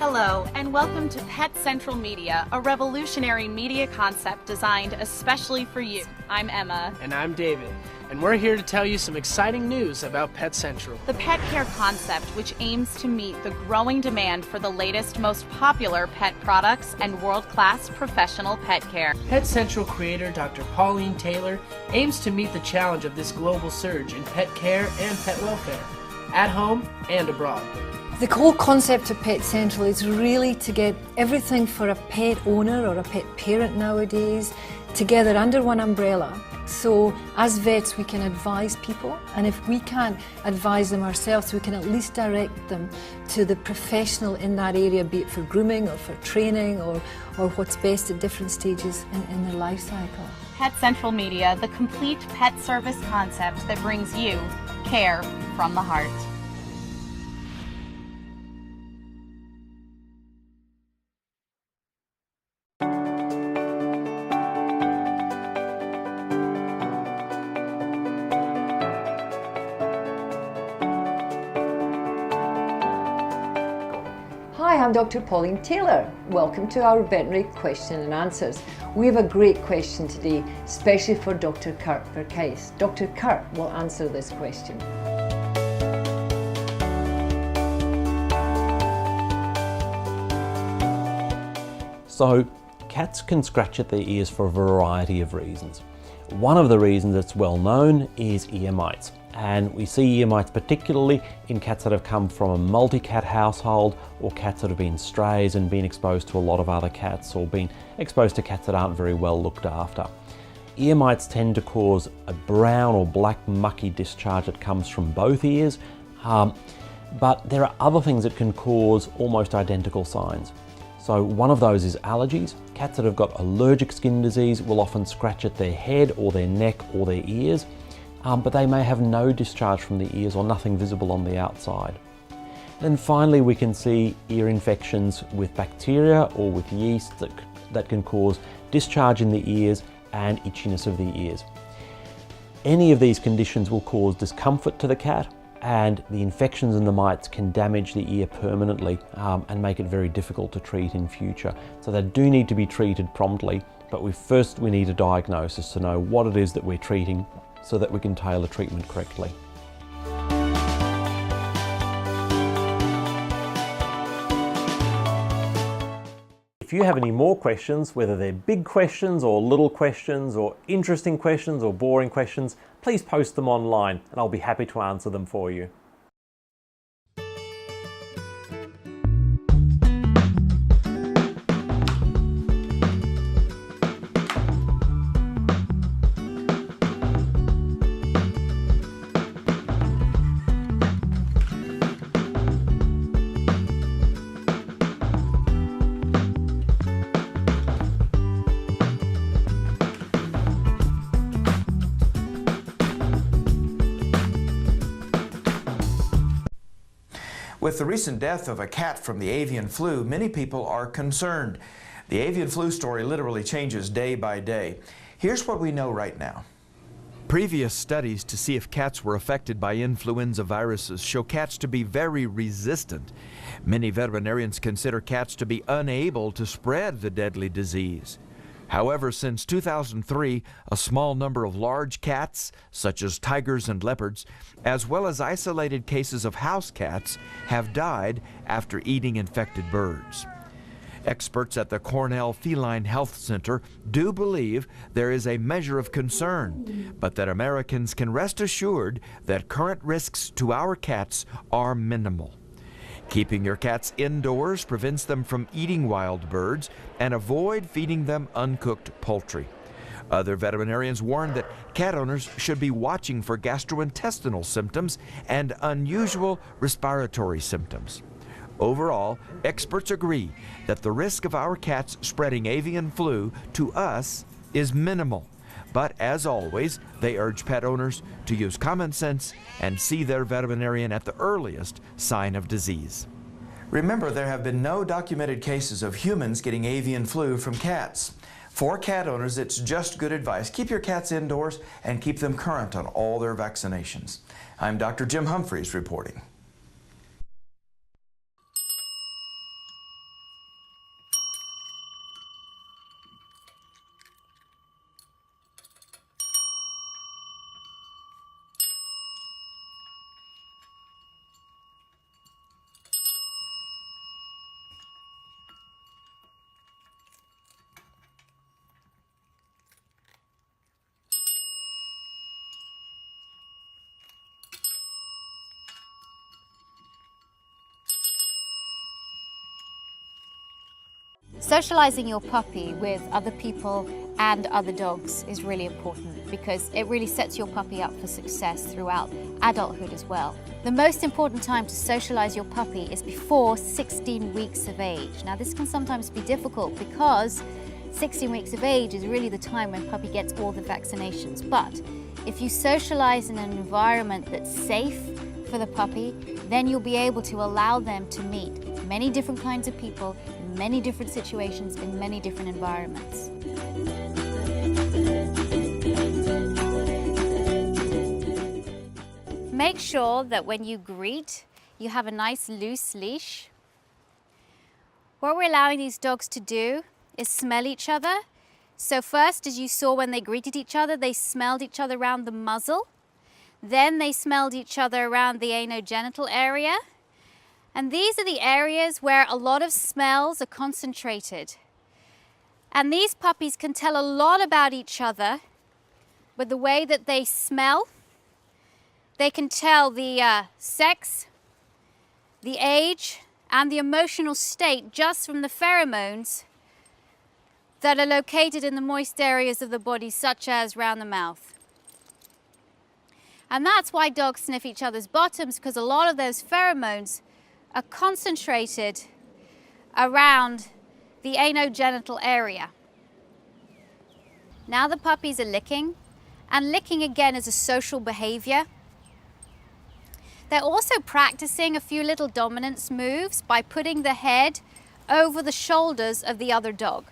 Hello, and welcome to Pet Central Media, a revolutionary media concept designed especially for you. I'm Emma. And I'm David, and we're here to tell you some exciting news about Pet Central. The pet care concept, which aims to meet the growing demand for the latest, most popular pet products and world-class professional pet care. Pet Central creator Dr. Pauline Taylor aims to meet the challenge of this global surge in pet care and pet welfare, at home and abroad. The whole concept of Pet Central is really to get everything for a pet owner or a pet parent nowadays together under one umbrella. So as vets we can advise people, and if we can't advise them ourselves, we can at least direct them to the professional in that area, be it for grooming or for training or what's best at different stages in their life cycle. Pet Central Media, the complete pet service concept that brings you care from the heart. Hi, I'm Dr. Pauline Taylor. Welcome to our veterinary question and answers. We have a great question today, especially for Dr. Kurt Verkeis. Dr. Kurt will answer this question. So, cats can scratch at their ears for a variety of reasons. One of the reasons that's well known is ear mites. And we see ear mites particularly in cats that have come from a multi-cat household, or cats that have been strays and been exposed to a lot of other cats, or been exposed to cats that aren't very well looked after. Ear mites tend to cause a brown or black mucky discharge that comes from both ears, but there are other things that can cause almost identical signs. So one of those is allergies. Cats that have got allergic skin disease will often scratch at their head or their neck or their ears, but they may have no discharge from the ears or nothing visible on the outside. And finally, we can see ear infections with bacteria or with yeast that can cause discharge in the ears and itchiness of the ears. Any of these conditions will cause discomfort to the cat, and the infections and the mites can damage the ear permanently and make it very difficult to treat in future. So they do need to be treated promptly, but first we need a diagnosis to know what it is that we're treating so that we can tailor treatment correctly. If you have any more questions, whether they're big questions or little questions or interesting questions or boring questions, please post them online and I'll be happy to answer them for you. With the recent death of a cat from the avian flu, many people are concerned. The avian flu story literally changes day by day. Here's what we know right now. Previous studies to see if cats were affected by influenza viruses show cats to be very resistant. Many veterinarians consider cats to be unable to spread the deadly disease. However, since 2003, a small number of large cats, such as tigers and leopards, as well as isolated cases of house cats, have died after eating infected birds. Experts at the Cornell Feline Health Center do believe there is a measure of concern, but that Americans can rest assured that current risks to our cats are minimal. Keeping your cats indoors prevents them from eating wild birds, and avoid feeding them uncooked poultry. Other veterinarians warn that cat owners should be watching for gastrointestinal symptoms and unusual respiratory symptoms. Overall, experts agree that the risk of our cats spreading avian flu to us is minimal. But as always, they urge pet owners to use common sense and see their veterinarian at the earliest sign of disease. Remember, there have been no documented cases of humans getting avian flu from cats. For cat owners, it's just good advice. Keep your cats indoors and keep them current on all their vaccinations. I'm Dr. Jim Humphries reporting. Socializing your puppy with other people and other dogs is really important because it really sets your puppy up for success throughout adulthood as well. The most important time to socialize your puppy is before 16 weeks of age. Now this can sometimes be difficult because 16 weeks of age is really the time when puppy gets all the vaccinations. But if you socialize in an environment that's safe for the puppy, then you'll be able to allow them to meet many different kinds of people, in many different situations, in many different environments. Make sure that when you greet, you have a nice loose leash. What we're allowing these dogs to do is smell each other. So first, as you saw when they greeted each other, they smelled each other around the muzzle. Then they smelled each other around the anogenital area. And these are the areas where a lot of smells are concentrated. And these puppies can tell a lot about each other with the way that they smell. They can tell the sex, the age, and the emotional state just from the pheromones that are located in the moist areas of the body, such as around the mouth. And that's why dogs sniff each other's bottoms, because a lot of those pheromones are concentrated around the anogenital area. Now the puppies are licking, and licking again is a social behavior. They're also practicing a few little dominance moves by putting the head over the shoulders of the other dog.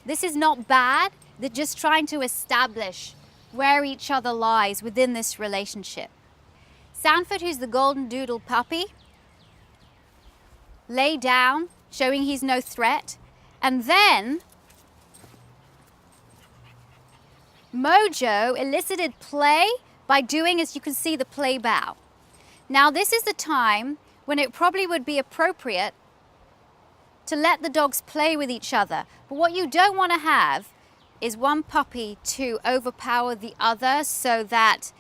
This is not bad, they're just trying to establish where each other lies within this relationship. Sanford, who's the golden doodle puppy, lay down, showing he's no threat, and then Mojo elicited play by doing, as you can see, the play bow. Now this is the time when it probably would be appropriate to let the dogs play with each other. But what you don't want to have is one puppy to overpower the other so that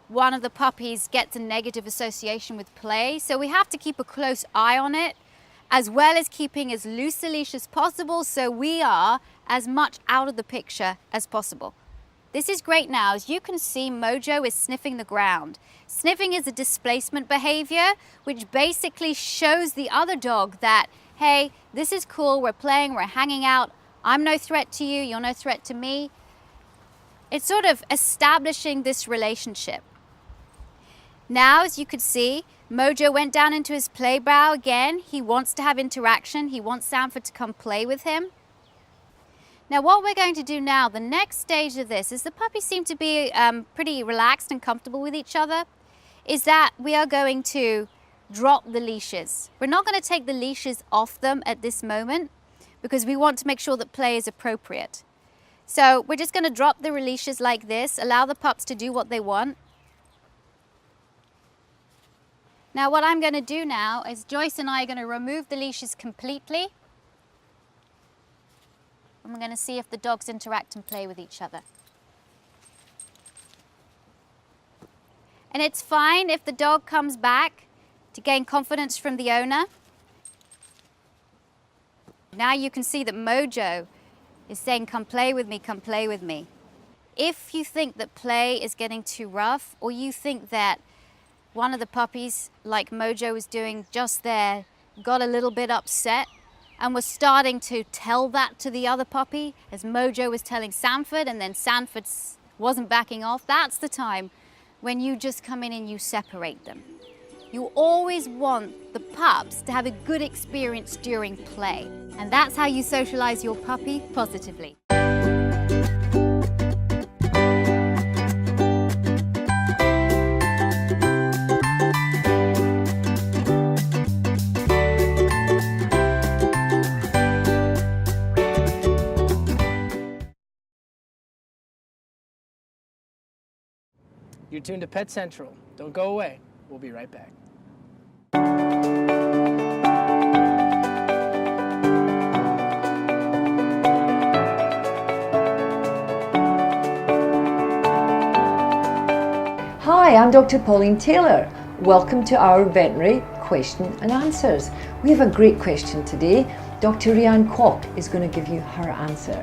one of the puppies gets a negative association with play. So we have to keep a close eye on it, as well as keeping as loose a leash as possible so we are as much out of the picture as possible. This is great now. As you can see, Mojo is sniffing the ground. Sniffing is a displacement behavior, which basically shows the other dog that, hey, this is cool, we're playing, we're hanging out, I'm no threat to you, you're no threat to me. It's sort of establishing this relationship. Now, as you could see, Mojo went down into his play bow again. He wants to have interaction. He wants Sanford to come play with him. Now what we're going to do now, the next stage of this, is the puppies seem to be pretty relaxed and comfortable with each other, is that we are going to drop the leashes. We're not going to take the leashes off them at this moment because we want to make sure that play is appropriate. So we're just going to drop the leashes like this, allow the pups to do what they want. Now what I'm going to do now is Joyce and I are going to remove the leashes completely. And we're going to see if the dogs interact and play with each other. And it's fine if the dog comes back to gain confidence from the owner. Now you can see that Mojo is saying, come play with me, come play with me. If you think that play is getting too rough, or you think that one of the puppies, like Mojo was doing just there, got a little bit upset, and was starting to tell that to the other puppy, as Mojo was telling Sanford, and then Sanford wasn't backing off, that's the time when you just come in and you separate them. You always want the pups to have a good experience during play, and that's how you socialize your puppy positively. You're tuned to Pet Central. Don't go away. We'll be right back. Hi, I'm Dr. Pauline Taylor. Welcome to our veterinary question and answers. We have a great question today. Dr. Rianne Kwok is going to give you her answer.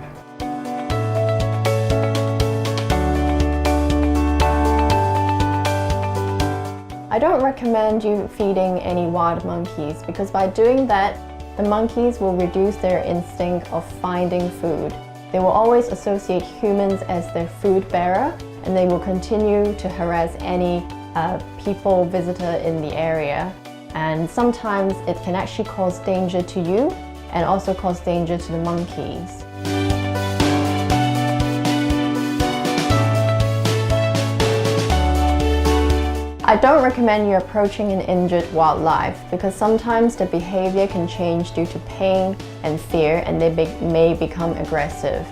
I don't recommend you feeding any wild monkeys because by doing that, the monkeys will reduce their instinct of finding food. They will always associate humans as their food bearer, and they will continue to harass any people, visitor in the area. And sometimes it can actually cause danger to you and also cause danger to the monkeys. I don't recommend you approaching an injured wildlife because sometimes the behavior can change due to pain and fear, and they may become aggressive.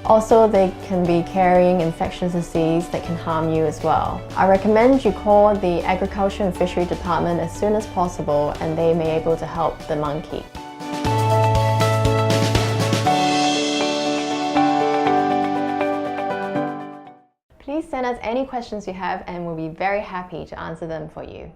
Also, they can be carrying infectious disease that can harm you as well. I recommend you call the Agriculture and Fishery Department as soon as possible, and they may be able to help the monkey. Please send us any questions you have and we'll be very happy to answer them for you.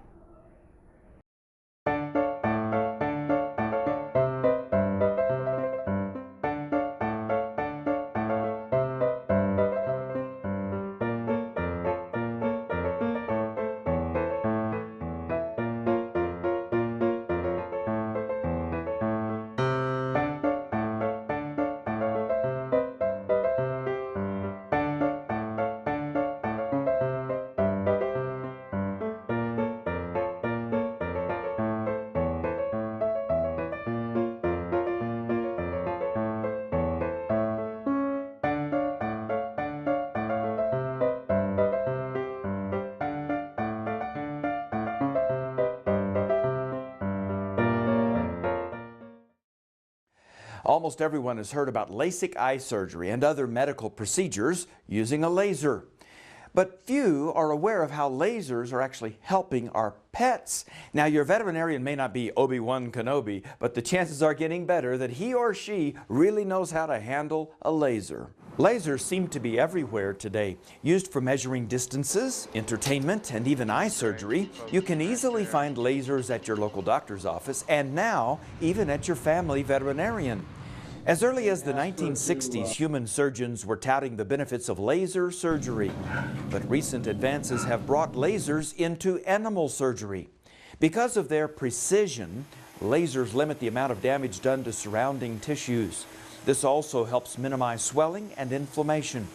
Almost everyone has heard about LASIK eye surgery and other medical procedures using a laser. But few are aware of how lasers are actually helping our pets. Now, your veterinarian may not be Obi-Wan Kenobi, but the chances are getting better that he or she really knows how to handle a laser. Lasers seem to be everywhere today. Used for measuring distances, entertainment, and even eye surgery, you can easily find lasers at your local doctor's office and now even at your family veterinarian. As early as the 1960s, human surgeons were touting the benefits of laser surgery. But recent advances have brought lasers into animal surgery. Because of their precision, lasers limit the amount of damage done to surrounding tissues. This also helps minimize swelling and inflammation.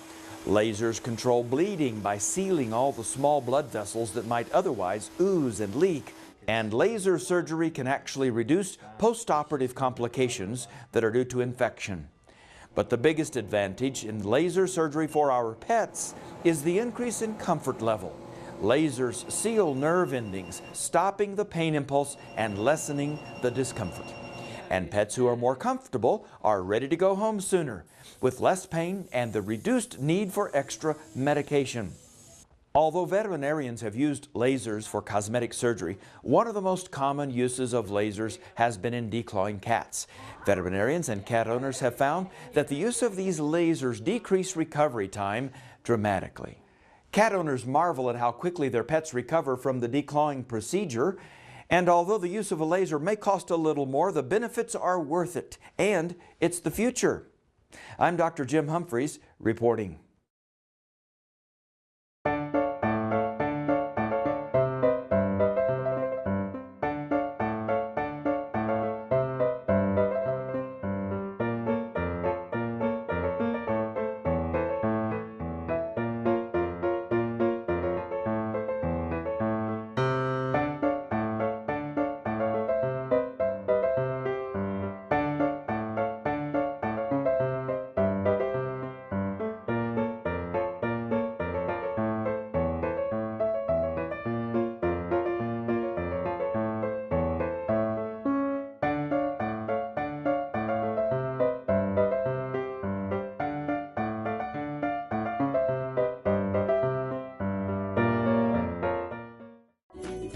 Lasers control bleeding by sealing all the small blood vessels that might otherwise ooze and leak. And laser surgery can actually reduce post-operative complications that are due to infection. But the biggest advantage in laser surgery for our pets is the increase in comfort level. Lasers seal nerve endings, stopping the pain impulse and lessening the discomfort. And pets who are more comfortable are ready to go home sooner, with less pain and the reduced need for extra medication. Although veterinarians have used lasers for cosmetic surgery, one of the most common uses of lasers has been in declawing cats. Veterinarians and cat owners have found that the use of these lasers decrease recovery time dramatically. Cat owners marvel at how quickly their pets recover from the declawing procedure, and although the use of a laser may cost a little more, the benefits are worth it, and it's the future. I'm Dr. Jim Humphreys reporting.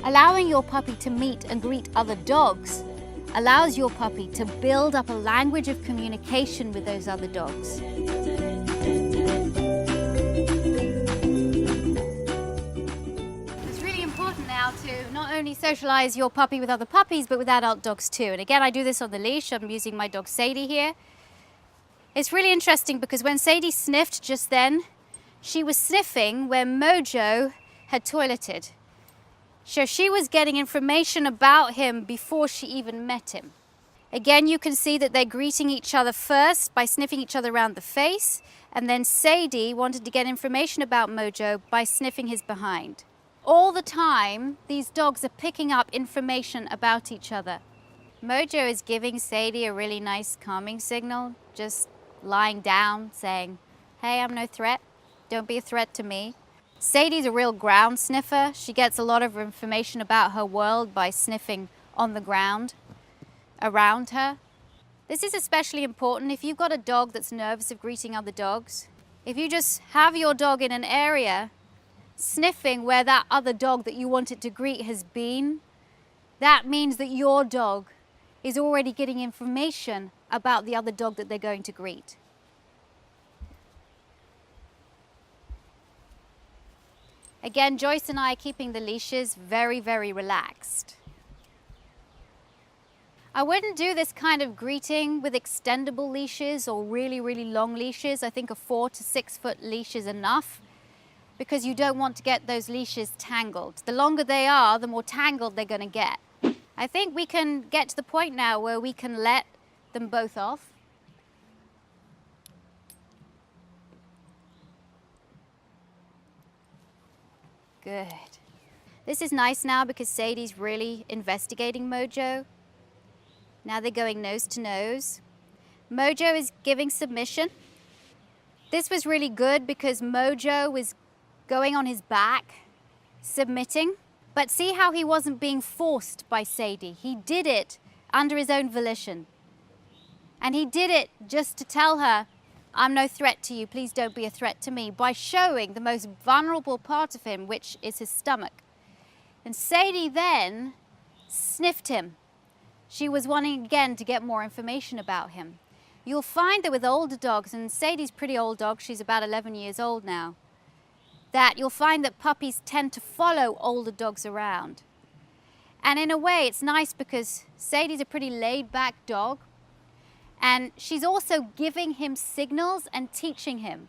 Allowing your puppy to meet and greet other dogs allows your puppy to build up a language of communication with those other dogs. It's really important now to not only socialize your puppy with other puppies, but with adult dogs too. And again, I do this on the leash. I'm using my dog Sadie here. It's really interesting because when Sadie sniffed just then, she was sniffing where Mojo had toileted. So she was getting information about him before she even met him. Again, you can see that they're greeting each other first by sniffing each other around the face, and then Sadie wanted to get information about Mojo by sniffing his behind. All the time, these dogs are picking up information about each other. Mojo is giving Sadie a really nice calming signal, just lying down, saying, "Hey, I'm no threat. Don't be a threat to me." Sadie's a real ground sniffer. She gets a lot of information about her world by sniffing on the ground around her. This is especially important if you've got a dog that's nervous of greeting other dogs. If you just have your dog in an area sniffing where that other dog that you want it to greet has been, that means that your dog is already getting information about the other dog that they're going to greet. Again, Joyce and I are keeping the leashes very, very relaxed. I wouldn't do this kind of greeting with extendable leashes or really, really long leashes. I think a 4 to 6 foot leash is enough because you don't want to get those leashes tangled. The longer they are, the more tangled they're going to get. I think we can get to the point now where we can let them both off. Good. This is nice now because Sadie's really investigating Mojo. Now they're going nose to nose. Mojo is giving submission. This was really good because Mojo was going on his back, submitting. But see how he wasn't being forced by Sadie. He did it under his own volition. And he did it just to tell her, "I'm no threat to you, please don't be a threat to me," by showing the most vulnerable part of him, which is his stomach. And Sadie then sniffed him. She was wanting again to get more information about him. You'll find that with older dogs, and Sadie's a pretty old dog, she's about 11 years old now, that you'll find that puppies tend to follow older dogs around. And in a way, it's nice because Sadie's a pretty laid-back dog, and she's also giving him signals and teaching him.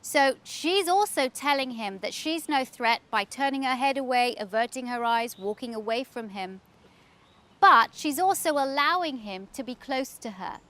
So she's also telling him that she's no threat by turning her head away, averting her eyes, walking away from him. But she's also allowing him to be close to her.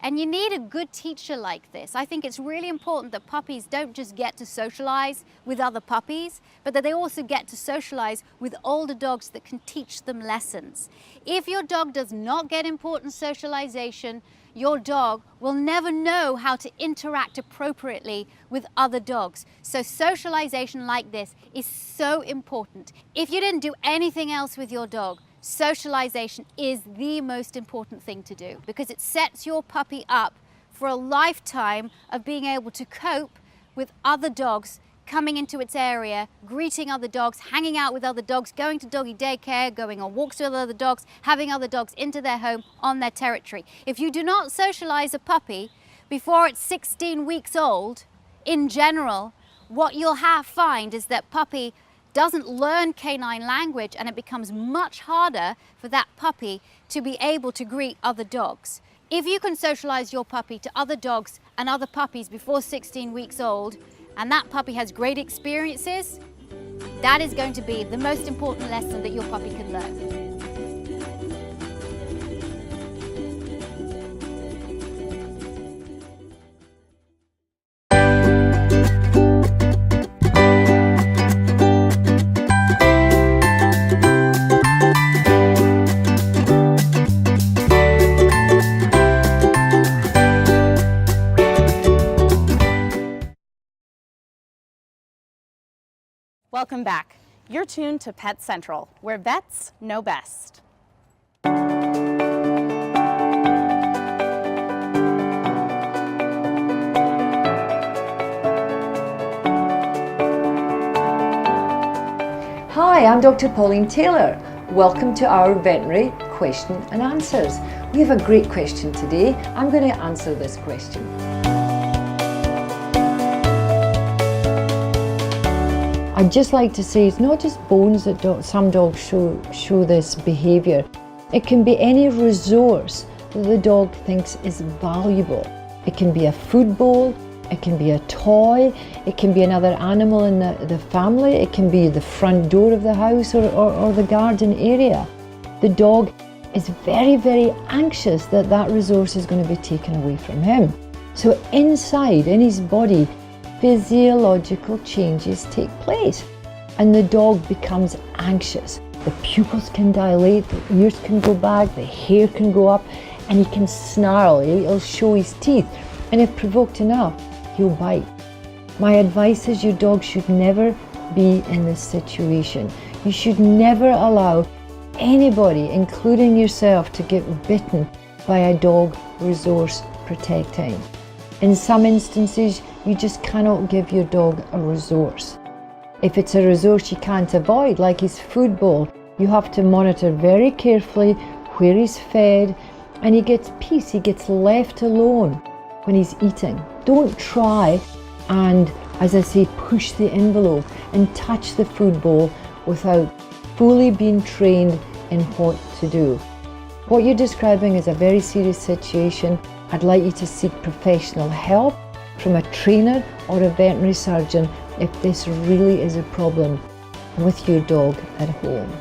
And you need a good teacher like this. I think it's really important that puppies don't just get to socialize with other puppies, but that they also get to socialize with older dogs that can teach them lessons. If your dog does not get important socialization, your dog will never know how to interact appropriately with other dogs. So socialization like this is so important. If you didn't do anything else with your dog, socialization is the most important thing to do because it sets your puppy up for a lifetime of being able to cope with other dogs coming into its area, greeting other dogs, hanging out with other dogs, going to doggy daycare, going on walks with other dogs, having other dogs into their home on their territory. If you do not socialize a puppy before it's 16 weeks old, in general, what you'll find is that puppy doesn't learn canine language, and it becomes much harder for that puppy to be able to greet other dogs. If you can socialize your puppy to other dogs and other puppies before 16 weeks old, and that puppy has great experiences, that is going to be the most important lesson that your puppy can learn. Welcome back. You're tuned to Pet Central, where vets know best. Hi, I'm Dr. Pauline Taylor. Welcome to our veterinary question and answers. We have a great question today. I'm going to answer this question. I'd just like to say it's not just bones that some dogs show this behaviour. It can be any resource that the dog thinks is valuable. It can be a food bowl, it can be a toy, it can be another animal in the family, it can be the front door of the house or the garden area. The dog is very, very anxious that that resource is going to be taken away from him. So inside, in his body, physiological changes take place and the dog becomes anxious. The pupils can dilate, the ears can go back, the hair can go up, and he can snarl, he'll show his teeth, and if provoked enough, he'll bite. My advice is your dog should never be in this situation. You should never allow anybody, including yourself, to get bitten by a dog resource protecting. In some instances, you just cannot give your dog a resource. If it's a resource you can't avoid, like his food bowl, you have to monitor very carefully where he's fed, and he gets peace, he gets left alone when he's eating. Don't try and, as I say, push the envelope and touch the food bowl without fully being trained in what to do. What you're describing is a very serious situation. I'd like you to seek professional help from a trainer or a veterinary surgeon if this really is a problem with your dog at home.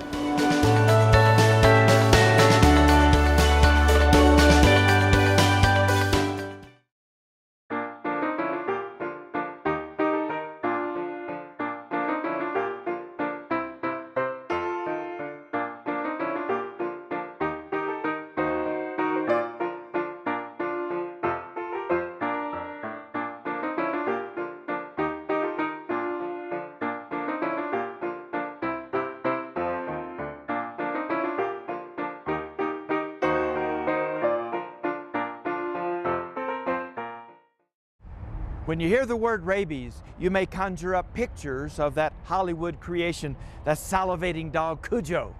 When you hear the word rabies, you may conjure up pictures of that Hollywood creation, that salivating dog Cujo.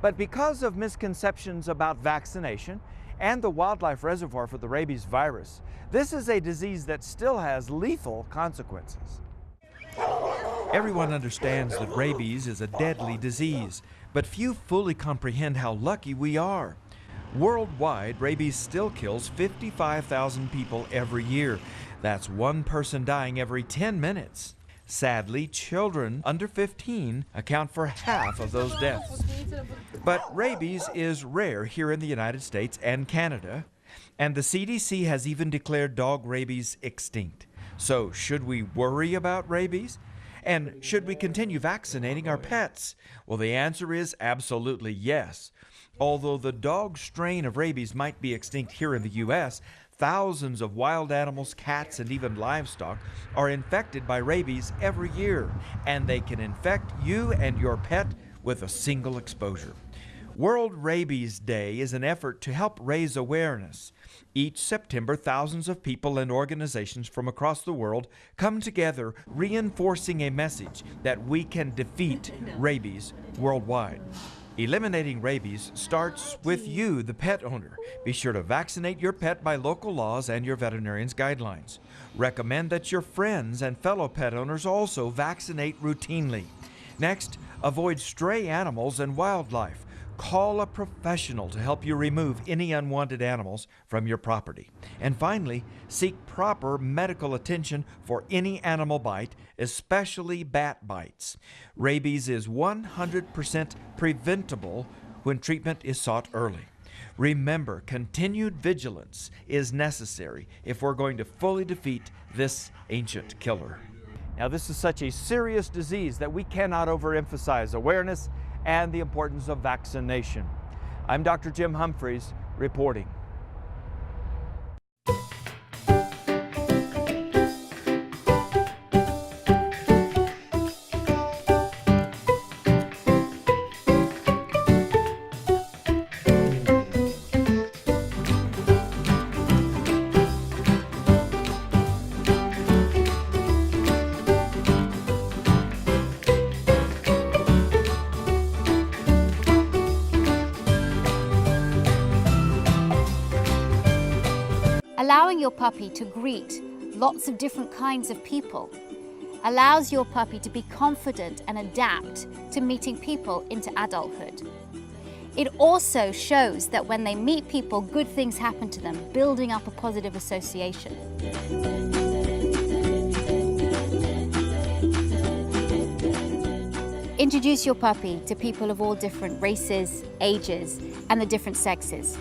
But because of misconceptions about vaccination and the wildlife reservoir for the rabies virus, this is a disease that still has lethal consequences. Everyone understands that rabies is a deadly disease, but few fully comprehend how lucky we are. Worldwide, rabies still kills 55,000 people every year. That's one person dying every 10 minutes. Sadly, children under 15 account for half of those deaths. But rabies is rare here in the United States and Canada, and the CDC has even declared dog rabies extinct. So, should we worry about rabies? And should we continue vaccinating our pets? Well, the answer is absolutely yes. Although the dog strain of rabies might be extinct here in the U.S., thousands of wild animals, cats, and even livestock are infected by rabies every year, and they can infect you and your pet with a single exposure. World Rabies Day is an effort to help raise awareness. Each September, thousands of people and organizations from across the world come together, reinforcing a message that we can defeat rabies worldwide. Eliminating rabies starts with you, the pet owner. Be sure to vaccinate your pet by local laws and your veterinarian's guidelines. Recommend that your friends and fellow pet owners also vaccinate routinely. Next, avoid stray animals and wildlife. Call a professional to help you remove any unwanted animals from your property. And finally, seek proper medical attention for any animal bite, especially bat bites. Rabies is 100% preventable when treatment is sought early. Remember, continued vigilance is necessary if we're going to fully defeat this ancient killer. Now, this is such a serious disease that we cannot overemphasize awareness and the importance of vaccination. I'm Dr. Jim Humphreys reporting. Allowing your puppy to greet lots of different kinds of people allows your puppy to be confident and adapt to meeting people into adulthood. It also shows that when they meet people, good things happen to them, building up a positive association. Introduce your puppy to people of all different races, ages, and the different sexes.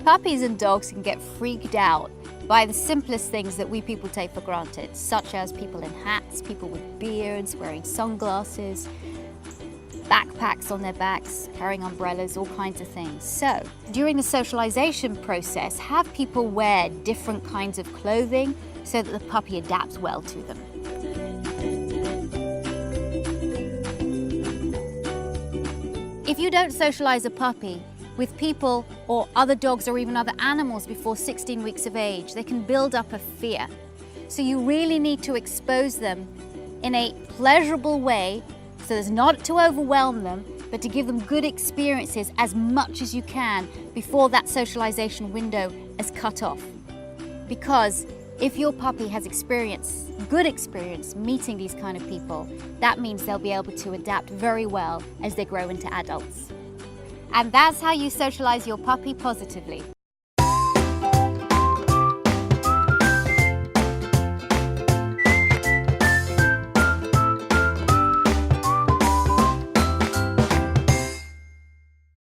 Puppies and dogs can get freaked out by the simplest things that we people take for granted, such as people in hats, people with beards, wearing sunglasses, backpacks on their backs, carrying umbrellas, all kinds of things. So, during the socialization process, have people wear different kinds of clothing so that the puppy adapts well to them. If you don't socialize a puppy with people or other dogs or even other animals before 16 weeks of age, they can build up a fear. So you really need to expose them in a pleasurable way so as not to overwhelm them, but to give them good experiences as much as you can before that socialization window is cut off. Because if your puppy has good experience meeting these kind of people, that means they'll be able to adapt very well as they grow into adults. And that's how you socialize your puppy positively.